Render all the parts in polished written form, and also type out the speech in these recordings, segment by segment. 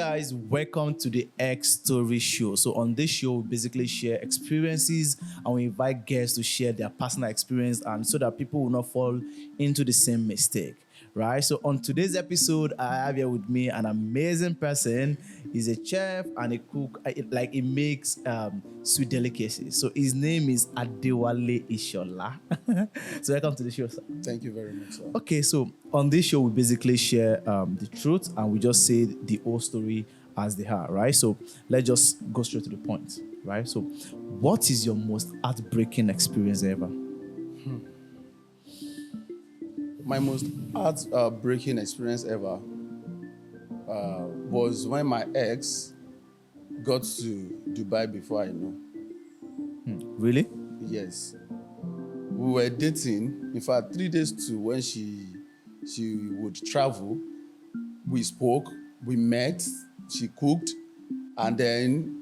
guys, welcome to the X Story Show. So on this show, we basically share experiences and we invite guests to share their personal experience and so that people will not fall into the same mistake. Right. So on today's episode, I have here with me an amazing person. He's a chef and a cook. Like he makes sweet delicacies. So his name is Adewale Ishola. So welcome to the show, sir. Thank you very much, sir. Okay, so on this show, we basically share the truth and we just say the whole story as they are, right? So let's just go straight to the point, right? So, what is your most heartbreaking experience ever? My most heartbreaking experience ever was when my ex got to Dubai before I know. Really? Yes. We were dating. In fact, 3 days to when she would travel, we spoke, we met, she cooked, and then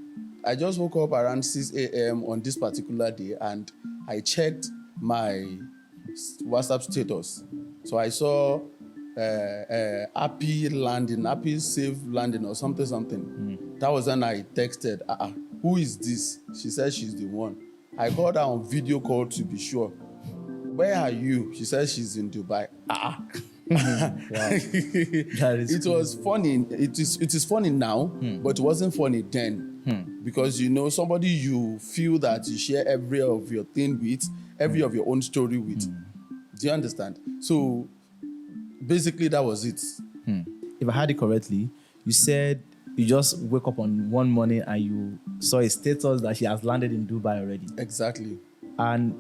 I just woke up around 6 a.m. on this particular day and I checked my WhatsApp status. So I saw happy landing, happy safe landing or something. That was when I texted, who is this? She said she's the one. I called her on video call to be sure. Where are you? She said she's in Dubai. Wow. It was funny. It is funny now, but it wasn't funny then. Because somebody you feel that you share every of your thing with, every of your own story with. Do you understand? So basically that was it. If I heard it correctly, you said you just wake up on one morning and you saw a status that she has landed in Dubai already. Exactly. And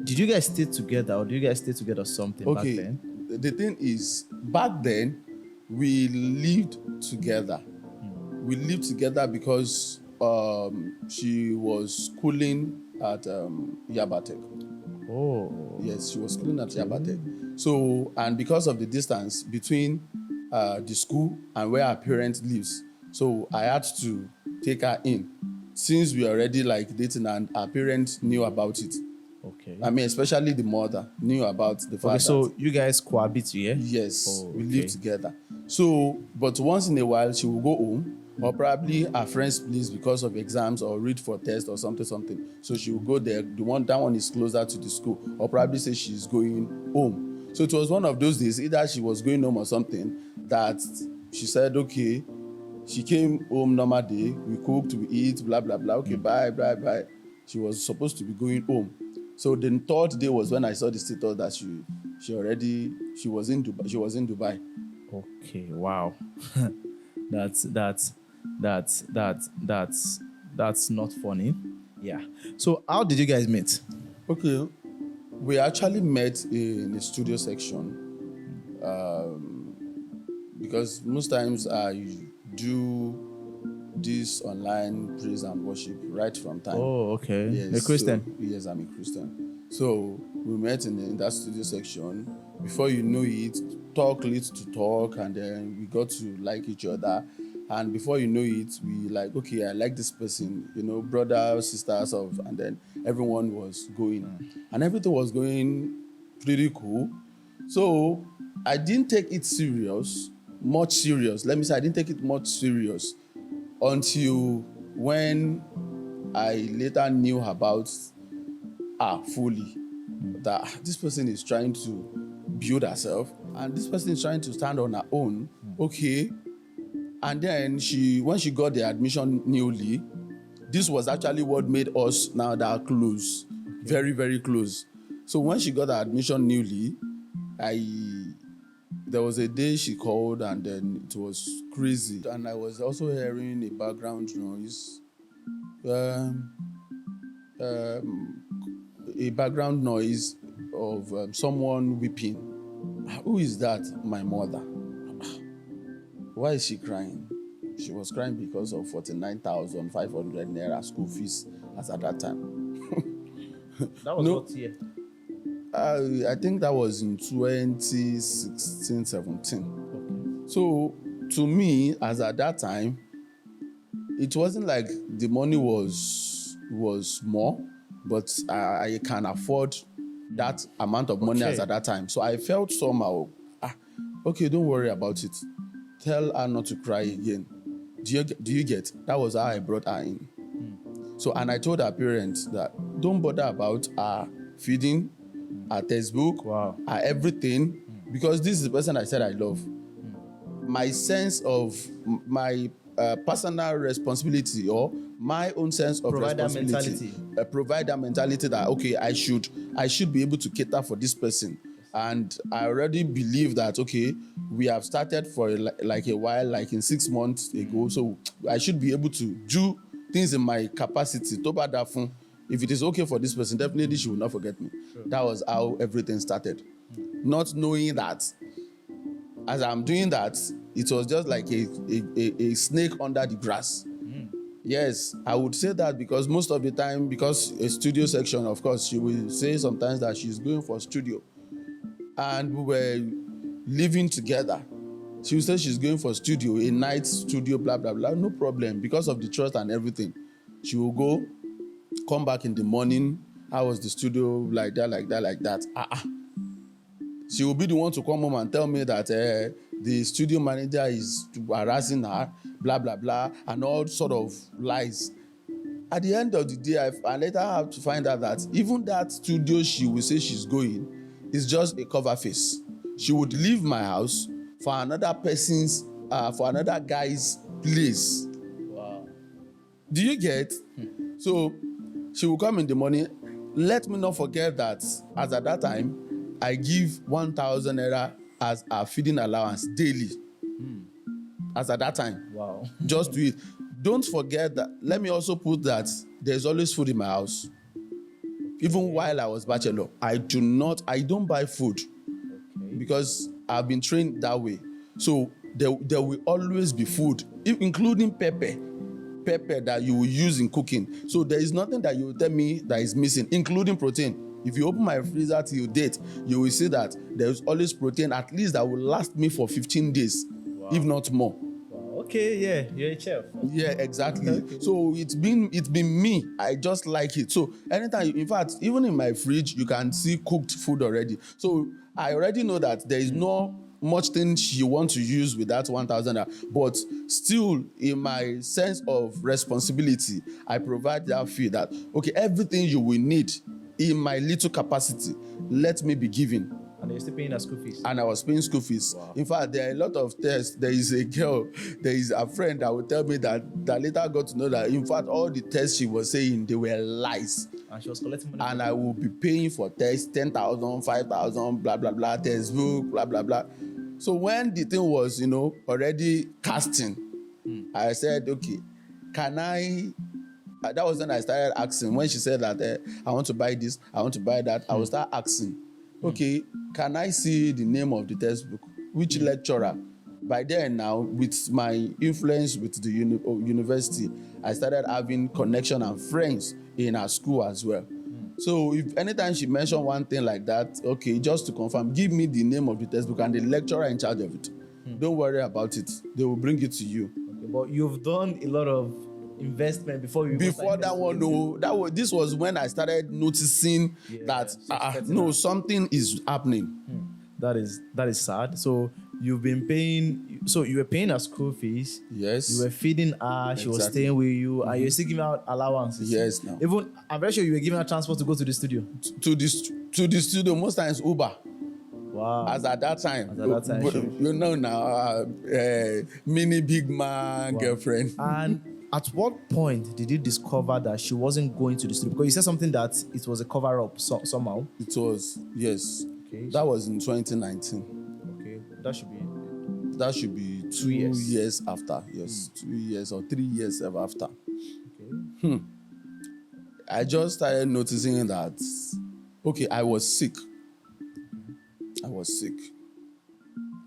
did you guys stay together or do you guys stay together or something back then? The thing is, back then, we lived together. We lived together because she was schooling at Yabatek. Oh. Yes, she was schooling at Yabatek. So, and because of the distance between the school and where her parents lives, so I had to take her in. Since we already dating and her parents knew about it. Okay. I mean, especially the mother knew about the fact. Okay, so you guys cohabit, yeah? Yes, we live together. So, but once in a while, she will go home, or probably her friend's place because of exams or read for test or something. So she will go there. That one is closer to the school, or probably say she's going home. So it was one of those days, either she was going home or something, that she said, okay, she came home normal day, we cooked, we eat, blah, blah, blah. Okay, bye. She was supposed to be going home. So the third day was when I saw the status that she was in Dubai. Okay, wow. that's not funny. Yeah. So how did you guys meet? Okay, we actually met in the studio section because most times I do this online praise and worship right from time. Oh, okay. Yes, You're a Christian? So, yes, I'm a Christian. So we met in that studio section. Before you know it, talk leads to talk, and then we got to like each other. And before you know it, we okay, I like this person, brothers, sisters and then everyone was going. And everything was going pretty cool. So I didn't take it much serious. Let me say I didn't take it much serious until when I later knew about her fully. That this person is trying to build herself and this person is trying to stand on her own. Okay. And then when she got the admission newly, this was actually what made us now that close. Okay. Very, very close. So when she got the admission newly, there was a day she called and then it was crazy. And I was also hearing a background noise. A background noise of someone weeping. Who is that? My mother. Why is she crying? She was crying because of 49,500 naira school fees as at that time. That was what year? I think that was in 2016, 17. Okay. So to me, as at that time, it wasn't like the money was more, but I can afford that amount of money as at that time. So I felt somehow, okay, don't worry about it. tell her not to cry again. Do you get? That was how I brought her in. So, and I told her parents that don't bother about her feeding, her textbook, Wow. her everything, because this is the person I said I love. My sense of my personal responsibility, or my own sense of Provider responsibility, mentality. provide that mentality that okay, I should be able to cater for this person. And I already believe that okay, we have started for like a while, like in 6 months ago, so I should be able to do things in my capacity. Toba Dafun, if it is okay for this person, definitely she will not forget me. Sure. That was how everything started. Not knowing that as I'm doing that, it was just like a snake under the grass. Yes, I would say that because most of the time, because a studio section, of course, she will say sometimes that she's going for studio. And we were living together. She will say she's going for studio, a night studio, blah, blah, blah. No problem, because of the trust and everything. She will go, come back in the morning. How was the studio? Like that, like that, like that. She will be the one to come home and tell me that the studio manager is harassing her, blah, blah, blah, and all sort of lies. At the end of the day, I later have to find out that even that studio she will say she's going is just a cover face. She would leave my house for another person's, for another guy's place. Wow. Do you get? So she will come in the morning. Let me not forget that as at that time, I give 1,000 naira as a feeding allowance daily. As at that time. Wow. Just to eat. Don't forget that. Let me also put that there's always food in my house. Even while I was bachelor, I don't buy food. Okay. Because I've been trained that way. So there will always be food, including pepper that you will use in cooking. So there is nothing that you will tell me that is missing, including protein. If you open my freezer till date, you will see that there is always protein, at least that will last me for 15 days, if not more. Wow. Okay, yeah, you're a chef. Yeah, exactly. So it's been me. I just like it. So anytime, in fact, even in my fridge, you can see cooked food already. So I already know that there is no much thing she wants to use with that 1,000, but still, in my sense of responsibility, I provide that feel that okay, everything you will need in my little capacity, let me be given. And you're still paying her school fees. And I was paying school fees. Wow. In fact, there are a lot of tests. There is a friend that will tell me that later got to know that, in fact, all the tests she was saying, they were lies. And she was collecting money. And I will be paying for tests, 10,000, 5,000, blah, blah, blah, textbook, blah, blah, blah. So when the thing was, already casting, I said, okay, can I... that was when I started asking. When she said that I want to buy this, I want to buy that, I will start asking, okay, can I see the name of the textbook? Which lecturer? By then now, with my influence with the university, I started having connection and friends in our school as well. So if anytime she mentioned one thing like that, okay, just to confirm, give me the name of the textbook and the lecturer in charge of it. Don't worry about it. They will bring it to you. Okay, but you've done a lot of investment before you Before that one, no, this was when I started noticing that something is happening. That is sad. So you've been paying. So you were paying her school fees. Yes. You were feeding her. She was staying with you, and you're still giving out allowances. Yes. Now. Even I'm very sure you were giving her transport to go to the studio. To the studio, most times Uber. Wow. As at that time. Sure. You know now, mini big man girlfriend. And at what point did you discover that she wasn't going to the studio? Because you said something that it was a cover-up somehow. It was, yes. Okay. That was in 2019. Okay. That should be 2 years after. Yes, 2 years or 3 years after. Okay. I just started noticing that, okay, I was sick.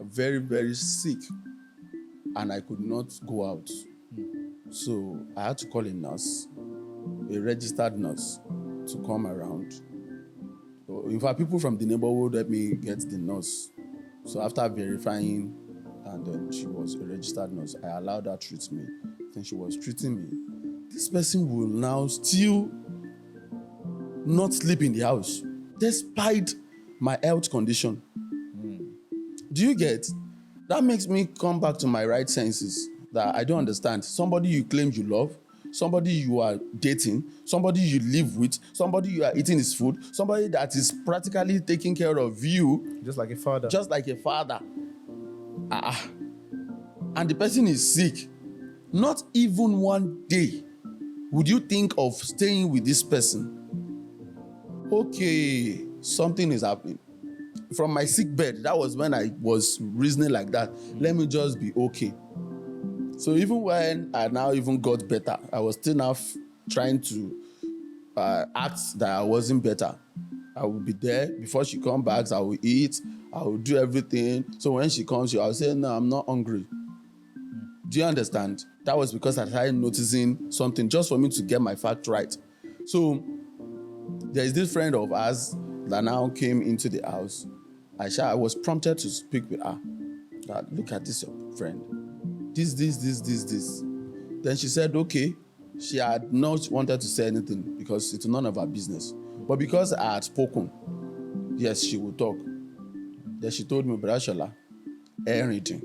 Very, very sick. And I could not go out. So I had to call a nurse, a registered nurse, to come around. So, in fact, people from the neighborhood helped me get the nurse. So after verifying, and then she was a registered nurse, I allowed her to treat me. Then she was treating me. This person will now still not sleep in the house, despite my health condition. Do you get? That makes me come back to my right senses that I don't understand. Somebody you claim you love, somebody you are dating, somebody you live with, somebody you are eating his food, somebody that is practically taking care of you Just like a father. just like a father. And the person is sick. Not even one day would you think of staying with this person. Okay, something is happening. From my sick bed, that was when I was reasoning like that. Let me just be okay. So even when I now even got better, I was still now trying to act that I wasn't better. I will be there before she comes back. I will eat. I will do everything. So when she comes, I will say, "No, I'm not hungry." Do you understand? That was because I started noticing something just for me to get my fact right. So there is this friend of ours that now came into the house. I was prompted to speak with her. That, look at this, your friend. This. Then she said, okay. She had not wanted to say anything because it's none of her business. But because I had spoken, yes, she would talk. Then she told me, Brother Ishola, everything.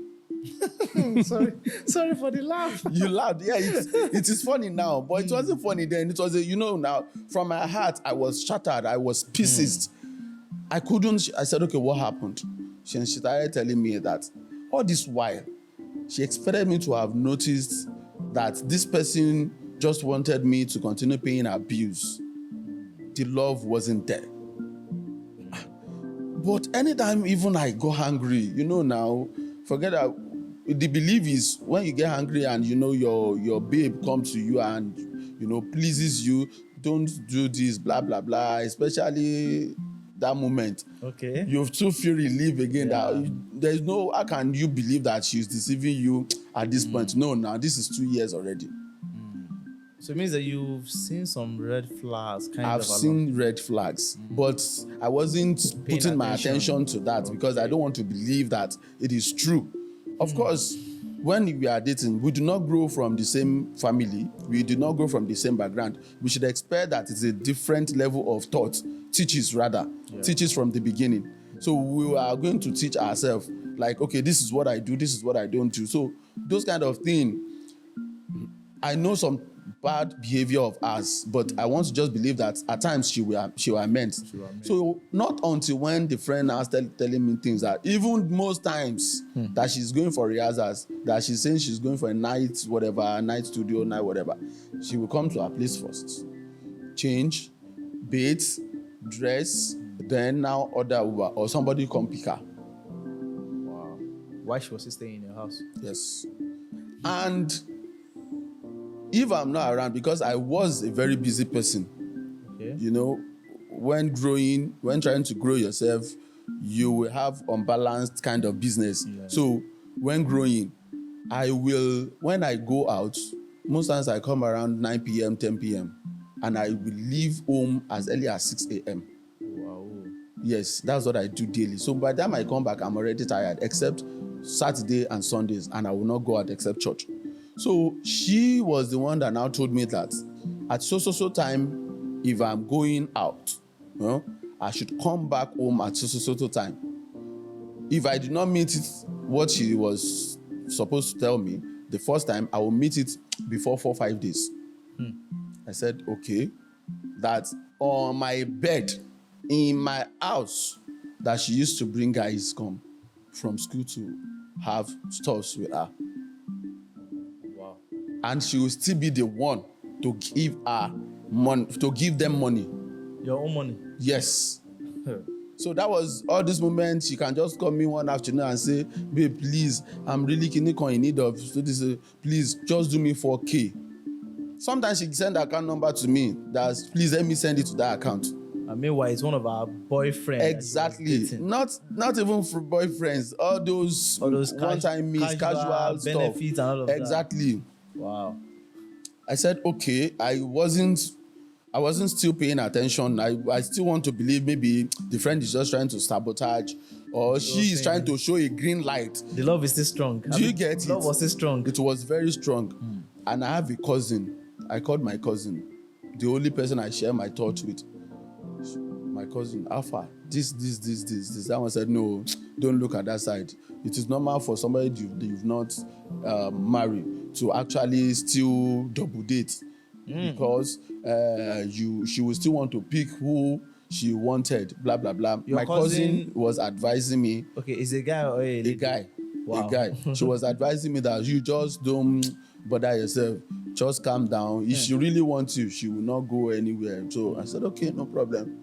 Sorry for the laugh. You laughed. Yeah, it is funny now, but it wasn't funny then. It was, now, from my heart, I was shattered. I was pieces. I couldn't. I said, okay, what happened? She started telling me that all this while, she expected me to have noticed that this person just wanted me to continue paying her bills. The love wasn't there. But anytime even I go hungry, now, forget that. The belief is when you get hungry and your babe comes to you and pleases you, don't do this, blah blah blah, especially that moment. Okay. You still feel relief again. Yeah. That there's no, how can you believe that she's deceiving you at this point? No, now this is 2 years already. So it means that you've seen some red flags I've seen red flags, but I wasn't putting my attention to that because I don't want to believe that it is true. Of course, when we are dating, we do not grow from the same family. We do not grow from the same background. We should expect that it's a different level of thought, teaches from the beginning. So we are going to teach ourselves, like, okay, this is what I do, this is what I don't do. So those kind of things, I know some bad behavior of ours, but I want to just believe that at times she were meant. So not until when the friend now started telling me things that even most times that she's going for rehearsals, that she's saying she's going for a night, whatever, night studio, night whatever, she will come to her place first, change, bathe, dress, then now order Uber or somebody come pick her. Wow. Why she was staying in your house? Yes. And if I'm not around, because I was a very busy person, Okay. when trying to grow yourself, you will have unbalanced kind of business. Yeah. So when growing, when I go out, most times I come around 9 p.m., 10 p.m., and I will leave home as early as 6 a.m. Wow. Yes, that's what I do daily. So by the time I come back, I'm already tired, except Saturday and Sundays, and I will not go out except church. So she was the one that now told me that at so time, if I'm going out, I should come back home at so time. If I did not meet it, what she was supposed to tell me the first time, I will meet it before 4-5 days. I said, okay, that on my bed in my house, that she used to bring guys come from school to have stuffs with her. Wow. And she will still be the one to give her money, to give them money. Your own money? Yes. So that was all this moment. She can just call me one afternoon and say, babe, please, I'm really in need of, so this, please just do me 4K. Sometimes she send her account number to me. That's, please let me send it to that account. And meanwhile, it's one of our boyfriends. Exactly. Not even for boyfriends. All those one-time meets, casual stuff. Benefits and all of that. Exactly. Wow. I said, okay, I wasn't still paying attention. I still want to believe maybe the friend is just trying to sabotage, or she is trying to show a green light. The love is still strong. Do you get it? The love was still strong. It was very strong. And I have a cousin. I called my cousin, the only person I share my thoughts with. my cousin, Alpha, this. That one said, no, don't look at that side. It is normal for somebody you've not married to actually still double date because she will still want to pick who she wanted, blah, blah, blah. Your my cousin was advising me, Okay, is a guy or a a lady? guy, Wow. a guy. She was advising me that you just don't bother yourself. Just calm down. If she really wants you, she will not go anywhere. So I said, okay, no problem.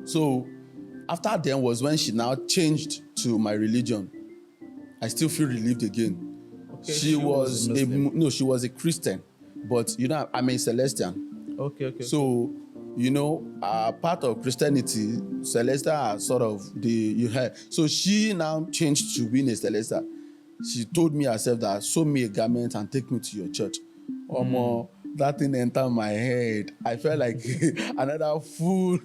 So after then was when she now changed to my religion. I still feel relieved again. Okay, She was a Muslim. she was a Christian, but I'm a Celestian. Okay. So, part of Christianity, Celestial are sort of so she now changed to being a Celestial. She told me herself that sew me a garment and take me to your church. Omo, that thing entered my head. I felt like another fool.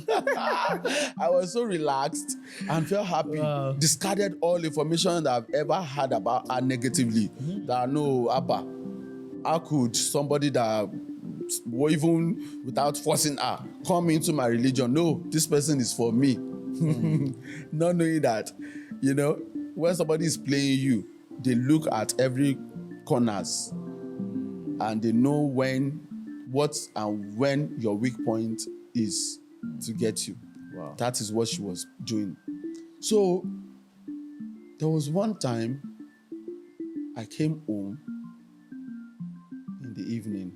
I was so relaxed and felt happy. Wow. Discarded all information that I've ever had about her negatively. That no, Abba, how could somebody that even without forcing her come into my religion? No, this person is for me. Not knowing that, when somebody is playing you, they look at every corners and they know when your weak point is to get you. Wow. That is what she was doing. So there was one time I came home in the evening.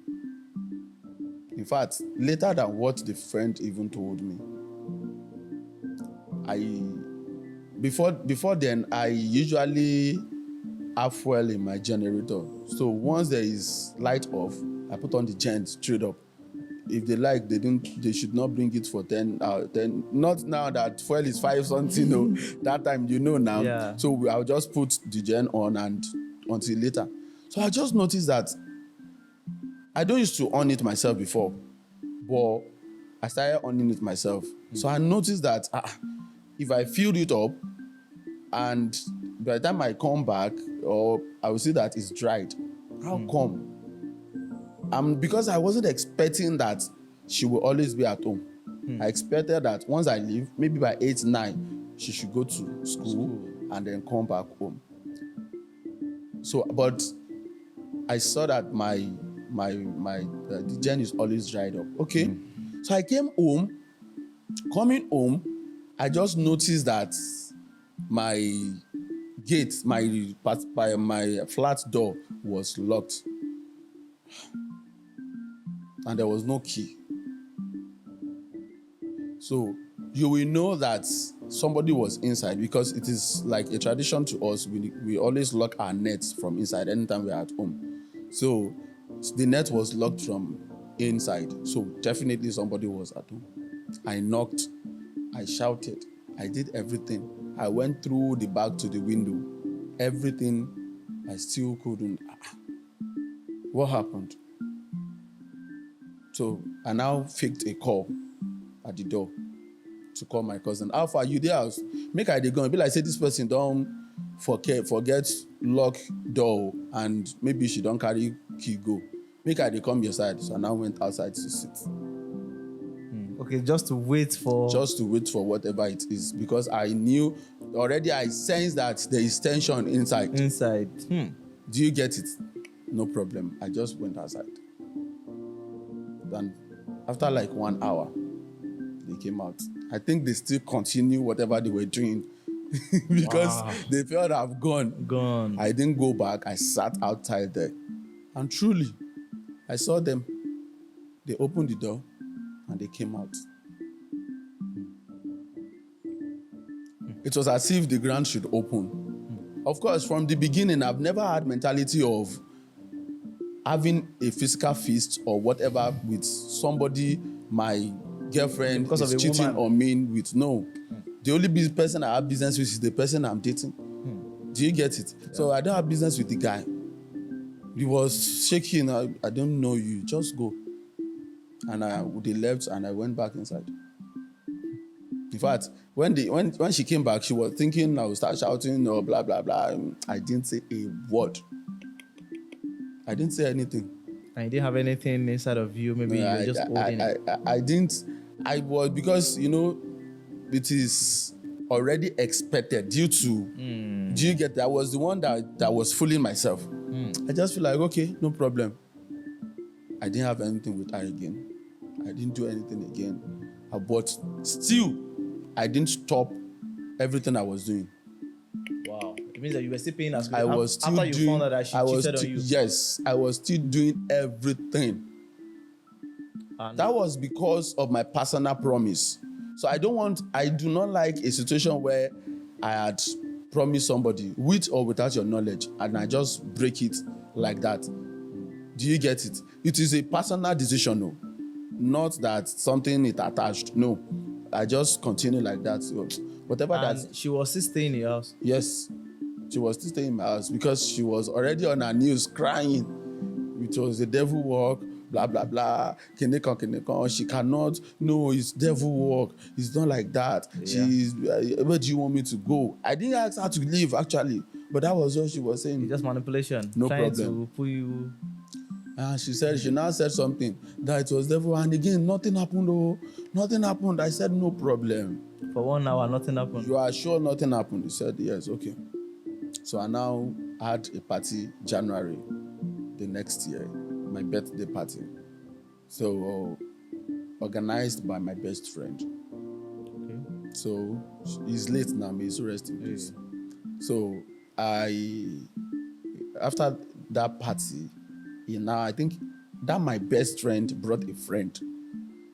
In fact, later than what the friend even told me. Before then, I usually have fuel in my generator. So once there is light off, I put on the gen straight up. If they like, they should not bring it for 10. Not now that fuel is 5 something. No, that time now. Yeah. So I'll just put the gen on and until later. So I just noticed that I don't used to on it myself before, but I started owning it myself. So I noticed that if I filled it up and by the time I come back, or I will see that it's dried. How come? Because I wasn't expecting that she will always be at home. I expected that once I leave, maybe by 8, 9, she should go to school and then come back home. So, but I saw that the gen is always dried up. Okay. So I came home. Coming home, I just noticed that my gate, my flat door was locked. And there was no key. So you will know that somebody was inside because it is like a tradition to us. We always lock our nets from inside anytime we're at home. So the net was locked from inside. So definitely somebody was at home. I knocked. I shouted. I did everything. I went through the back to the window. Everything. I still couldn't. What happened? So I now faked a call at the door to call my cousin. How far you there? Make I dey go. Be like say this person don't forget lock door and maybe she don't carry key go. Make I dey come your side. So I now went outside to sit. Okay, just to wait for whatever it is, because I knew already. I sensed that there is tension inside. Do you get it? No problem. I just went outside. And after like 1 hour, they came out. I think they still continue whatever they were doing because they felt I've gone. I didn't go back. I sat outside there. And truly, I saw them. They opened the door and they came out. It was as if the ground should open. Of course, from the beginning, I've never had mentality of having a physical feast or whatever with somebody my girlfriend Because is of a cheating woman. on me with. No. The only person I have business with is the person I'm dating. Do you get it? Yeah. So I don't have business with the guy. He was shaking. I don't know you. Just go. And they left and I went back inside. In fact, when she came back, she was thinking I would start shouting or blah, blah, blah. I didn't say a word. I didn't say anything. And you didn't have anything inside of you. Maybe you were just holding it. I didn't. I was, because it is already expected due to. Do you get that? I was the one that was fooling myself. I just feel like, okay, no problem. I didn't have anything with her again. I didn't do anything again. But still, I didn't stop everything I was doing. Wow. It means that you were still paying as I was still after you found out that she cheated on you. Yes, I was still doing everything. And That was because of my personal promise. So I do not like a situation where I had promised somebody with or without your knowledge and I just break it like that. Do you get it? It is a personal decision, no. Not that something is attached. No. I just continue like that. So whatever and she was still staying in your house. Yes. She was still staying in my house because she was already on her knees crying. It was the devil work, blah, blah, blah. Kenekon. She cannot. No, it's devil work. It's not like that. Yeah. Where do you want me to go? I didn't ask her to leave, actually. But that was what she was saying. It's just manipulation. No trying problem. to put you. And she now said something that it was devil. And again, nothing happened. Oh, nothing happened. I said, no problem. For 1 hour, nothing happened. You are sure nothing happened? He said, yes, okay. So I now had a party January the next year, my birthday party. So organized by my best friend. Okay. So he's late now, may he rest in peace. So after that party, I think that my best friend brought a friend.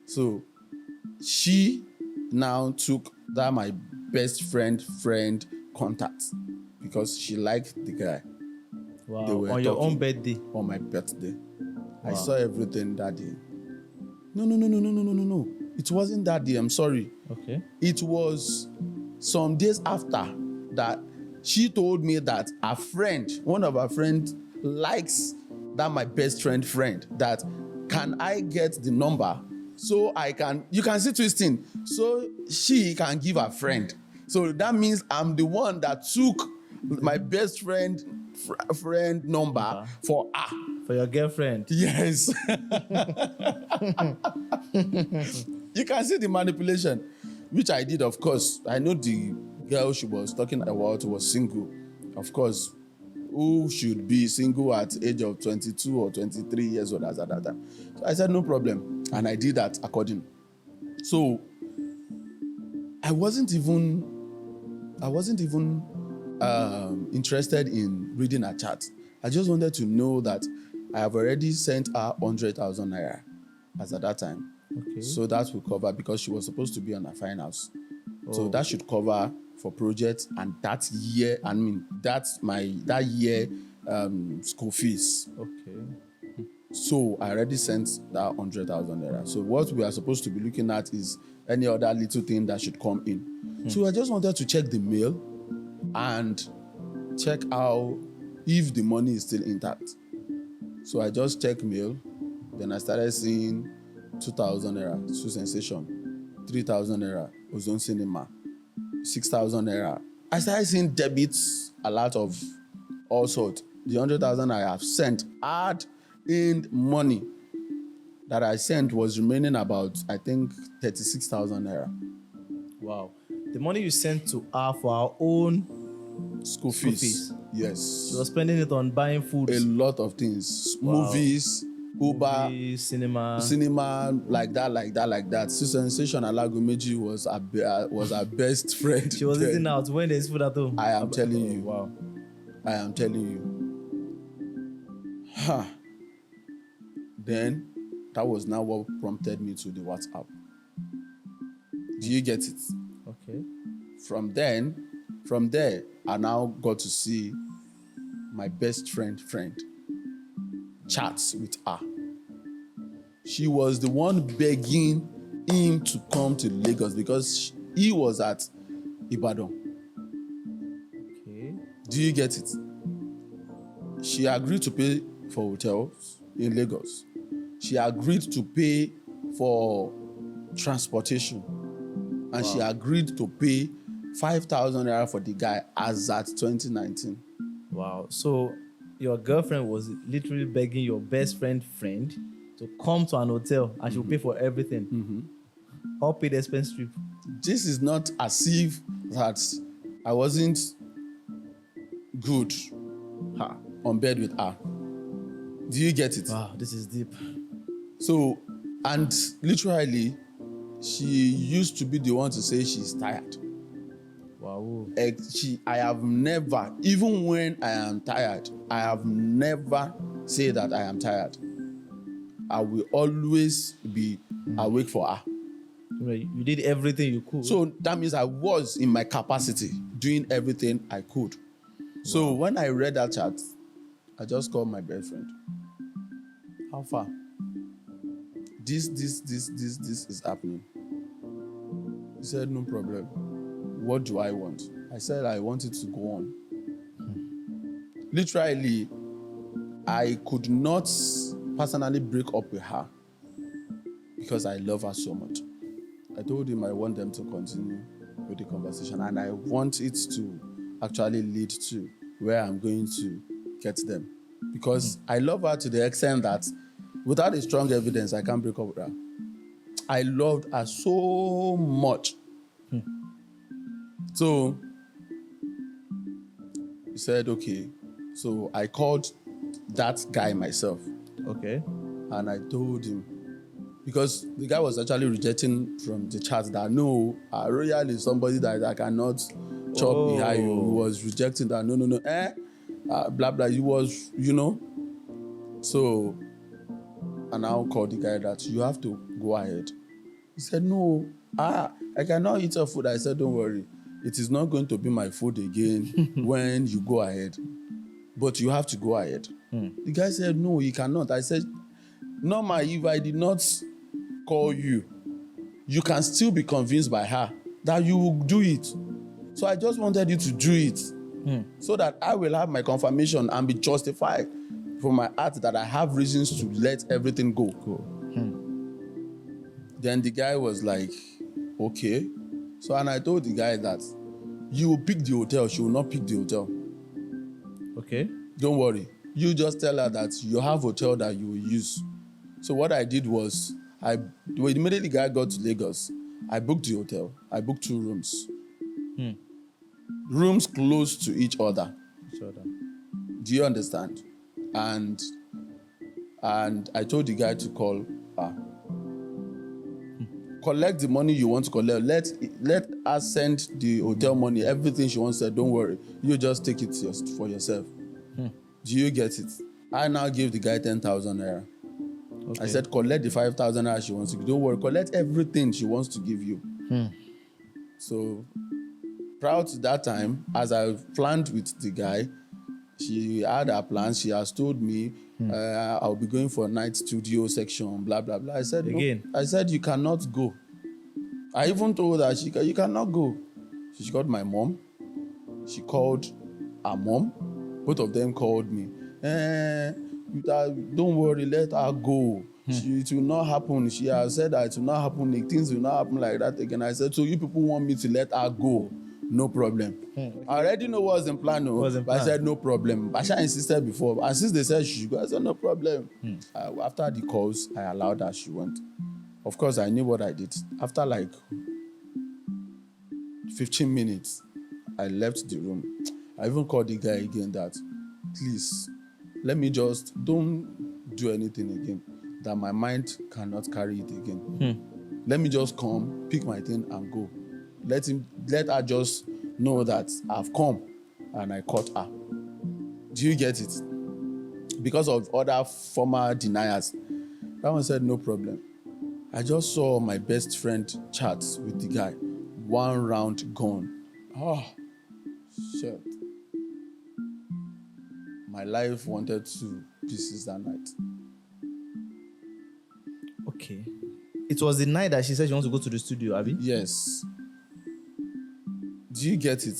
So she now took that my best friend contact because she liked the guy. Wow. On your own birthday? On my birthday. Wow. I saw everything that day. No. It wasn't that day. I'm sorry. Okay. It was some days after that she told me that a friend, one of her friends, likes that my best friend, that can I get the number so you can see twisting, so she can give her friend. So that means I'm the one that took my best friend number for her. For your girlfriend? Yes. You can see the manipulation, which I did, of course. I know the girl she was talking about was single. Of course, who should be single at age of 22 or 23 years old as at that time? So I said, no problem. And I did that according. So I wasn't even interested in reading her chat. I just wanted to know that I have already sent her 100,000 naira as at that time. Okay. So that will cover, because she was supposed to be on her finals. Oh. So that should cover for projects and that year. That year school fees. Okay. So I already sent that 100,000 naira. So what we are supposed to be looking at is any other little thing that should come in. So I just wanted to check the mail and check if the money is still intact. So I just checked mail. Then I started seeing 2,000 naira, Su Sensation, 3,000 naira, Ozone Cinema, 6,000 naira. I started seeing debits, a lot of all sorts. The 100,000 I have sent, add in money that I sent was remaining about, I think, 36,000 naira. Wow. The money you sent to her for our own school fees. Yes. She was spending it on buying food. A lot of things. Wow. Movies, Uber, cinema, like that. Su Sensation Alagomeji was our best friend. She was eating out when there's food at home. I am telling you. Wow. I am telling you. Then that was now what prompted me to the WhatsApp. Do you get it? Okay. From there, I now got to see my best friend chats with her. She was the one begging him to come to Lagos because he was at Ibadan. Okay. Do you get it? She agreed to pay for hotels in Lagos. She agreed to pay for transportation. And she agreed to pay 5,000 naira for the guy as at 2019. Wow. So your girlfriend was literally begging your best friend to come to an hotel and she'll pay for everything. All paid expense trip. This is not as if that I wasn't good on bed with her. Do you get it? Wow, this is deep. So, and literally, she used to be the one to say she's tired. Wow. I have never, even when I am tired, I have never said that I am tired. I will always be awake for her. You did everything you could. So that means I was in my capacity doing everything I could. So when I read that chat, I just called my best friend. How far? This is happening. He said, no problem. What do I want? I said, I want it to go on. Literally, I could not personally break up with her because I love her so much. I told him I want them to continue with the conversation and I want it to actually lead to where I'm going to get them. Because I love her to the extent that without a strong evidence, I can't break up with her. I loved her so much. So he said, okay. So I called that guy myself. Okay. And I told him, because the guy was actually rejecting from the chat that no, Royal is somebody that I cannot chop behind you. He was rejecting that, no, blah, blah. He was, So, and I called the guy that you have to go ahead. He said, no, I cannot eat your food. I said, don't worry. It is not going to be my food again when you go ahead. But you have to go ahead. The guy said, no, he cannot. I said, Norma, if I did not call you, you can still be convinced by her that you will do it. So I just wanted you to do it so that I will have my confirmation and be justified for my heart that I have reasons to let everything go. Then the guy was like, okay. So, and I told the guy that you will pick the hotel, she will not pick the hotel. Okay. Don't worry. You just tell her that you have hotel that you will use. So what I did was, immediately the guy got to Lagos, I booked the hotel. I booked 2 rooms. Rooms close to each other. Do you understand? And I told the guy to call her. Collect the money you want to collect. Let her send the hotel money, everything she wants. Said, don't worry. You just take it for yourself. Do you get it? I now give the guy 10,000 naira. Okay. I said, collect the 5,000 naira she wants to give. Don't worry. Collect everything she wants to give you. So, prior to that time, as I planned with the guy, she had her plans. She has told me I'll be going for a night studio section, blah, blah, blah. I said, again. No. I said, you cannot go. I even told her, you cannot go. She called my mom. She called her mom. Both of them called me. Don't worry, let her go. It will not happen. She has said that it will not happen. Things will not happen like that again. I said, so you people want me to let her go? No problem. Okay. I already know what's in plan. But I said, no problem. Basha insisted before. And since they said she should go, I said, no problem. After the calls, I allowed her, she went. Of course, I knew what I did. After like 15 minutes, I left the room. I even called the guy again that, please, let me just, don't do anything again, that my mind cannot carry it again. Let me just come, pick my thing and go. Let her just know that I've come and I caught her. Do you get it? Because of other former deniers. That one said, no problem. I just saw my best friend chat with the guy. 1 round gone. Oh, shit. My life wanted to pieces that night. Okay. It was the night that she said she wants to go to the studio, Abby? Yes. Do you get it?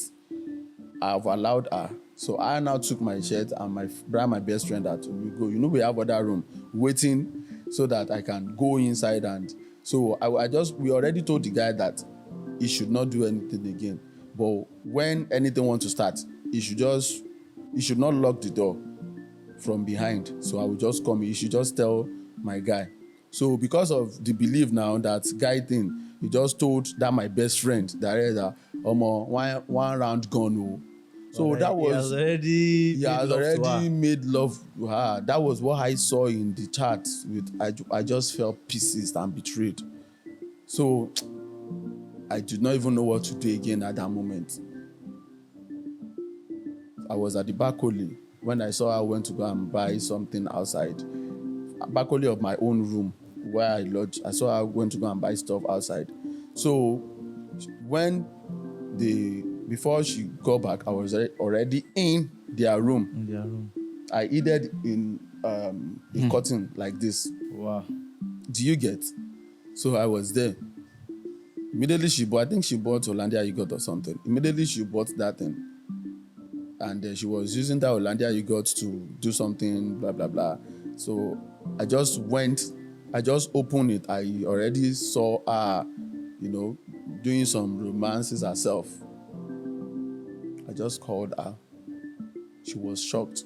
I've allowed her. So I now took my shirt and brought my best friend out. We go. We have other room waiting so that I can go inside. And so we already told the guy that he should not do anything again. But when anything wants to start, he should not lock the door from behind. So I will just come. He should just tell my guy. So because of the belief now that guy thing, he just told that my best friend that one round gone. Oh. So that He has was already he made has love to already her. made love to her. That was what I saw in the chat. I just felt pieces and betrayed. So I did not even know what to do again at that moment. I was at the back only when I saw her went to go and buy something outside. Back only of my own room where I lodge. I saw her went to go and buy stuff outside. So when before she got back, I was already in their room. In their room. I hid in a curtain like this. Wow. Do you get? So I was there. Immediately I think she bought Hollandia yogurt or something. Immediately she bought that thing. And she was using that Hollandia yogurt to do something, blah, blah, blah. So I just opened it. I already saw her, doing some romances herself. I just called her. She was shocked.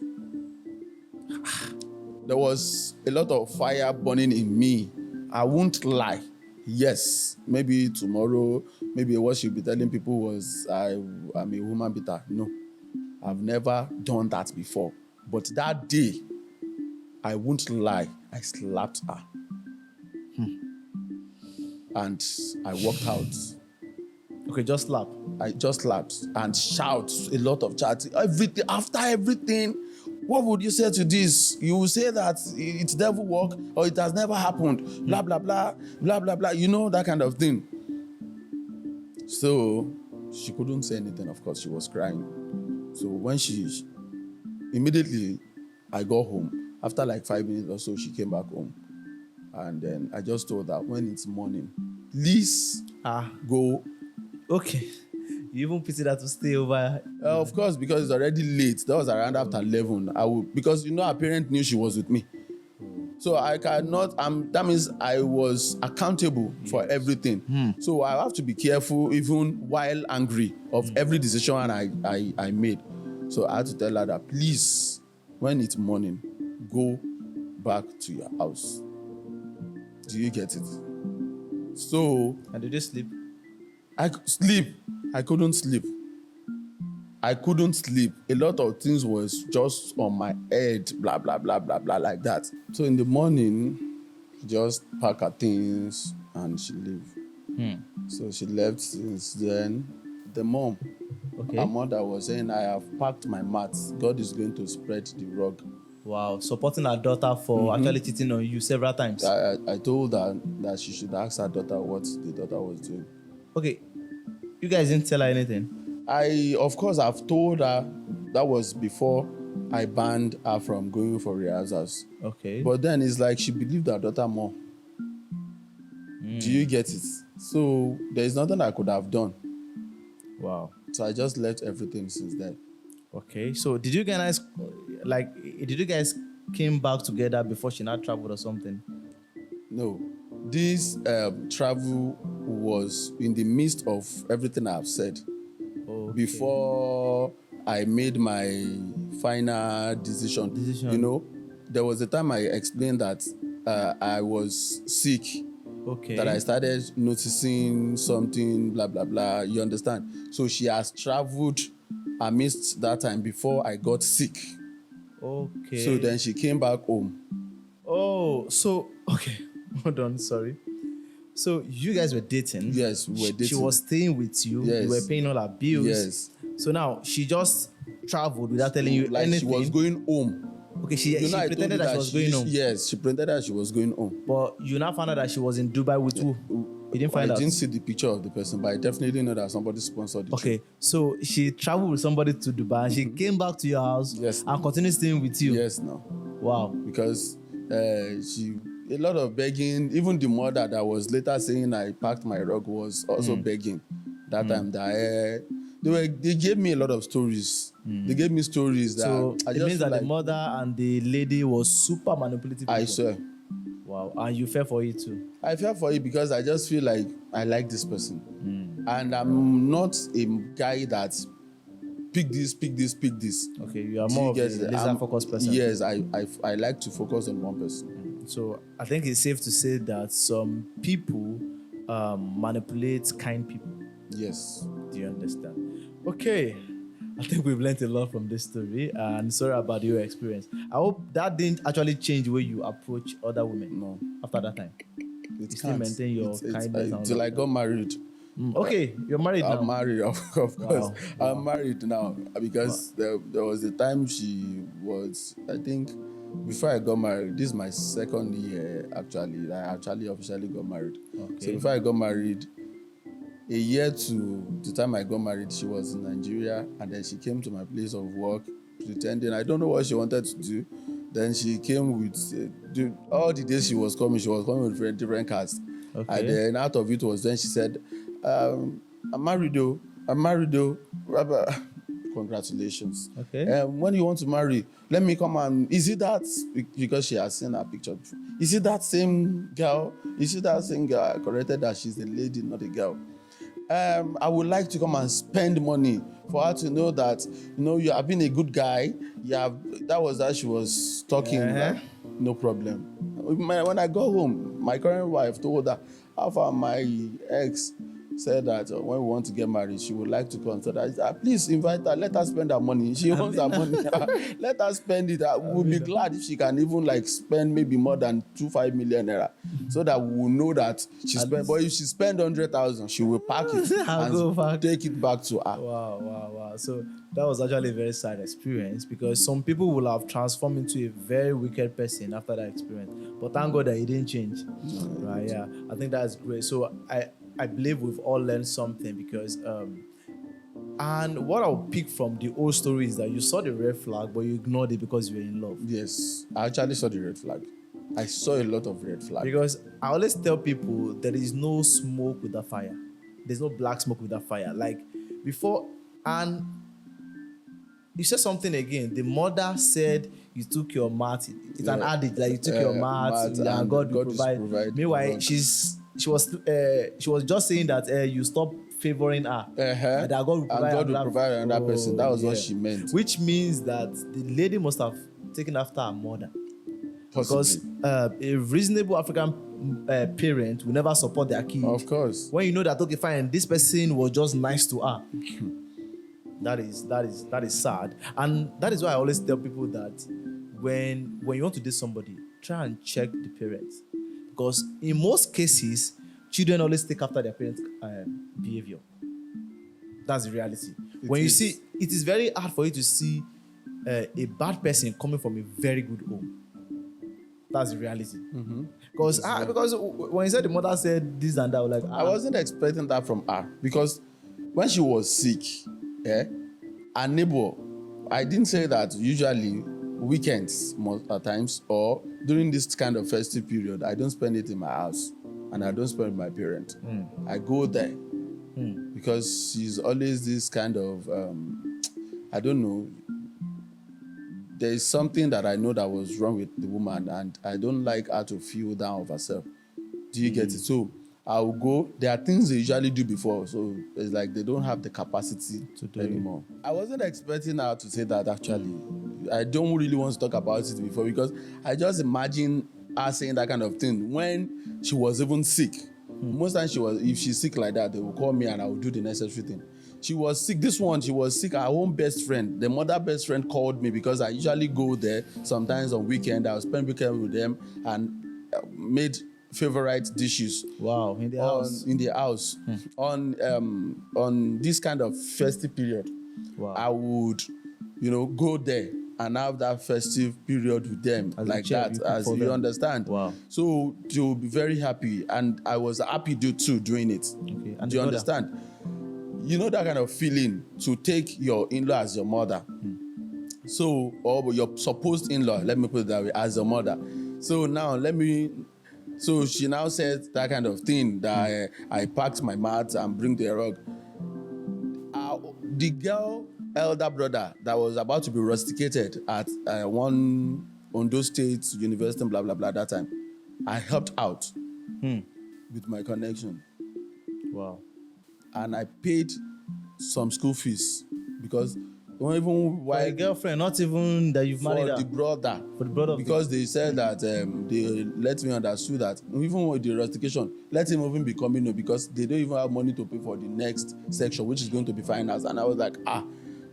There was a lot of fire burning in me. I won't lie. Yes, maybe tomorrow, maybe what she'll be telling people was I'm a woman beater. No, I've never done that before. But that day, I won't lie, I slapped her. And I walked out. Okay, just slap. I just slapped and shout, a lot of chatting. After everything, what would you say to this? You will say that it's devil work or it has never happened. Blah, blah, blah, blah, blah, blah. That kind of thing. So she couldn't say anything, of course. She was crying. So when immediately I got home. After like 5 minutes or so, she came back home. And then I just told her, when it's morning, please go. Okay. You even pity that to stay over. Of course, because it's already late. That was around after 11. Because her parent knew she was with me. So I cannot, that means I was accountable for everything. So I have to be careful even while angry of every decision I made. So I had to tell her that, please, when it's morning, go back to your house. Do you get it? So. And did you sleep? I couldn't sleep. A lot of things was just on my head, blah, blah, blah, blah, blah, like that. So in the morning, she just packed her things and she left. So she left. Since then, the mom, her mother was saying, I have packed my mats. God is going to spread the rug. Wow, supporting her daughter for actually cheating on you several times. I told her that she should ask her daughter what the daughter was doing. Okay, you guys didn't tell her anything? Of course, I've told her. That was before I banned her from going for rehearsals. Okay. But then it's like she believed her daughter more. Do you get it? So there's nothing I could have done. Wow. So I just left everything since then. Okay. So did you guys came back together before she now traveled or something? No. This travel was in the midst of everything I've said. Okay. Before I made my final decision. There was a time I explained that I was sick. Okay. That I started noticing something, blah, blah, blah. You understand? So she has traveled amidst that time before I got sick. Okay. So then she came back home. Oh, so, okay. Hold on, sorry. So you guys were dating. Yes, we were dating. She was staying with you. Yes. You were paying all her bills. Yes. So now she just traveled without telling you like anything. She was going home. Okay, she pretended that she was going home. Yes, she pretended that she was going home. But you now found out that she was in Dubai with who? You didn't find out? I didn't see the picture of the person, but I definitely know that somebody sponsored the trip. So she traveled with somebody to Dubai and she came back to your house and continued staying with you? Yes, no. Wow. Because a lot of begging, even the mother that was later saying I packed my rug was also begging. That time that they gave me a lot of stories. They gave me stories that so I it just means that like, the mother and the lady was super manipulative. I swear. Wow, and you fell for it too? I fell for it because I just feel like I like this person. And I'm not a guy that pick this. Okay, you are more of a laser-focused person. Yes, I like to focus on one person. So I think it's safe to say that some people manipulate kind people. Yes. Do you understand? Okay. I think we've learned a lot from this story, and sorry about your experience. I hope that didn't actually change the way you approach other women No, after that time. it You still can't. maintain your It's kindness and all till of I that. got married. Okay, you're married I'm now. married, of course. Wow, I'm wow, married now wow. because there was a time she was, I think, before I got married, this is my second year actually. I actually officially got married. So Okay, before I got married, a year to the time I got married, she was in Nigeria, and then she came to my place of work pretending. I don't know what she wanted to do. Then she came with all the days she was coming with different cars. And okay, then out of it was then she said, I'm married though. I'm married though. Rabba, congratulations. okay. When you want to marry, let me come and is it that because she has seen her picture before? Is it that same girl? Is it that same girl? I corrected that she's a lady, not a girl. I would like to come and spend money for her to know that you have been a good guy. You have that was how she was talking. Uh-huh. Like, no problem. When I got home, my current wife told her how far my ex said that when we want to get married, she would like to come. So that please invite her, let her spend her money. She wants her money. Let her spend it. I would be glad if she can even like spend maybe more than 5 million naira, so that we will know that she At spent. But if she spend 100,000, she will pack it I'll go and back. take it back to her. Wow, wow, wow. So that was actually a very sad experience because some people will have transformed into a very wicked person after that experience. But thank God that it didn't change. Right, yeah. I think that's great. So I believe we've all learned something because and what I'll pick from the old story is that you saw the red flag, but you ignored it because you were in love. Yes, I actually saw the red flag. I saw a lot of red flag. Because I always tell people there is no smoke without fire. There's no black smoke without fire. Like before, and you said something again. The mother said you took your mat. It's an adage like you took your mat Matt and and God will God is provide. provide the Meanwhile, rock. she was just saying that you stop favoring her and that God will And provide God will another, provide another person. That was what yeah. she meant. Which means that the lady must have taken after her mother. Possibly. Because a reasonable African parent will never support their kid. Of course. When you know that okay, fine, this person was just nice to her. that is sad, and that is why I always tell people that when you want to date somebody, try and check the parents, because in most cases, children always take after their parents' behavior. That's the reality. When you is. see, it is very hard for you to see a bad person coming from a very good home. That's the reality. Because when you said the mother said this and that, I was like, I wasn't expecting that from her because when she was sick, her neighbor, I didn't say that usually weekends most at times or during this kind of festive period, I don't spend it in my house and I don't spend with my parents. I go there because she's always this kind of, I don't know, there is something that I know that was wrong with the woman and I don't like her to feel down of herself. Do you get it? So I will go. There are things they usually do before, so it's like they don't have the capacity To do anymore. I wasn't expecting her to say that actually. I don't really want to talk about it before because I just imagine her saying that kind of thing when she was even sick. Most times if she's sick like that, they will call me and I will do the necessary thing. She was sick. This one, she was sick. Her own best friend, the mother best friend, called me because I usually go there sometimes on weekend. I'll spend weekend with them and made favorite dishes. wow, in the house. In the house on this kind of festive period. Wow. I would go there and have that festive period with them As like a chair, that, you cook as for you them. understand. Wow. So they'll be very happy and I was happy too doing it. Okay. And Do you the mother? understand? You know that kind of feeling to take your in-law as your mother. So, or your supposed in-law, let me put it that way, as your mother. So now so she now said that kind of thing that I packed my mat and bring the rug. The girl elder brother that was about to be rusticated at one Ondo State University, blah, blah, blah, that time, I helped out with my connection. Wow. And I paid some school fees because Even For why a girlfriend, not even that you've married for her. the brother. For the brother of Because they said that they let me understood that even with the rustication, let him even be coming home because they don't even have money to pay for the next section, which is going to be finance. And I was like,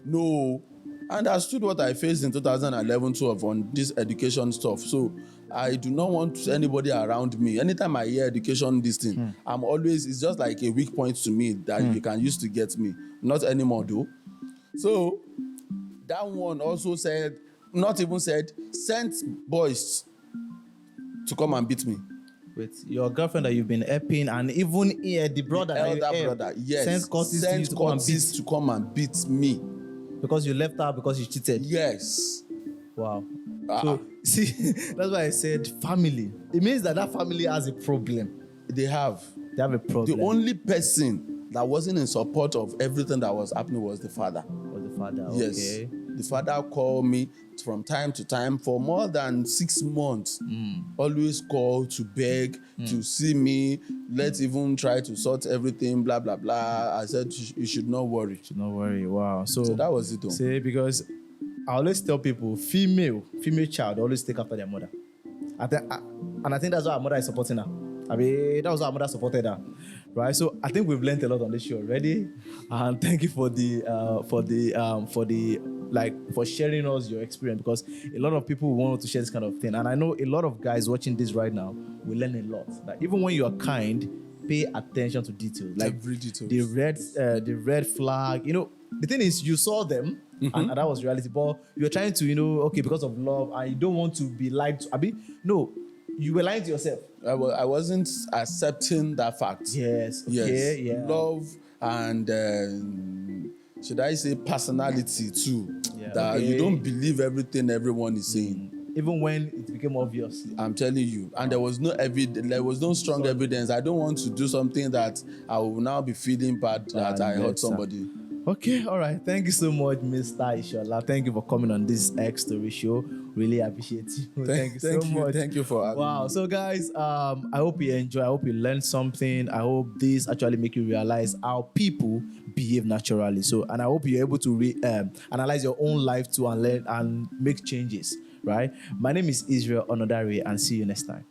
no. And I understood what I faced in 2011-12 on this education stuff. So I do not want anybody around me. Anytime I hear education, this thing, I'm always, it's just like a weak point to me that you can use to get me. Not anymore, though. So that one also said, not even said, sent boys to come and beat me. with your girlfriend that you've been helping, and even here the brother that you Elder help brother, yes, sent courses to you to come and beat to come and beat me. because you left her because you cheated. Yes. Wow. So see, that's why I said family. It means that family has a problem. They have. They have a problem. The only person that wasn't in support of everything that was happening was the father. was the father. Yes. Okay. The father called me from time to time for more than 6 months. Always call to beg to see me. Let's even try to sort everything, blah, blah, blah. I said, you should not worry. Should not worry. Wow. So that was it. See, because I always tell people, female child always take after their mother. And I think that's why our mother is supporting her. I mean, that was why our mother supported her, right? So I think we've learned a lot on this show already, and thank you for sharing us your experience, because a lot of people want to share this kind of thing, and I know a lot of guys watching this right now will learn a lot. That even when you are kind, pay attention to details, like every detail, the red flag. You know, the thing is, you saw them. And that was reality, but you're trying to, okay, because of love, and you don't want to be lied to. No, you were lying to yourself. I wasn't accepting that fact. Yes. Okay. Yeah. Love and should I say personality too. Yeah. That you don't believe everything everyone is saying. Even when it became obvious. I'm telling you, and there was no strong evidence. I don't want to do something that I will now be feeling bad that I hurt somebody. Okay, all right. Thank you so much, Mr. Ishola. Thank you for coming on this X Story show. Really appreciate you. Thank you so much. Thank you for having me. So guys, I hope you enjoy. I hope you learned something. I hope this actually make you realize how people behave naturally. So, and I hope you're able to analyze your own life too and learn and make changes. Right? My name is Israel Onodari, and see you next time.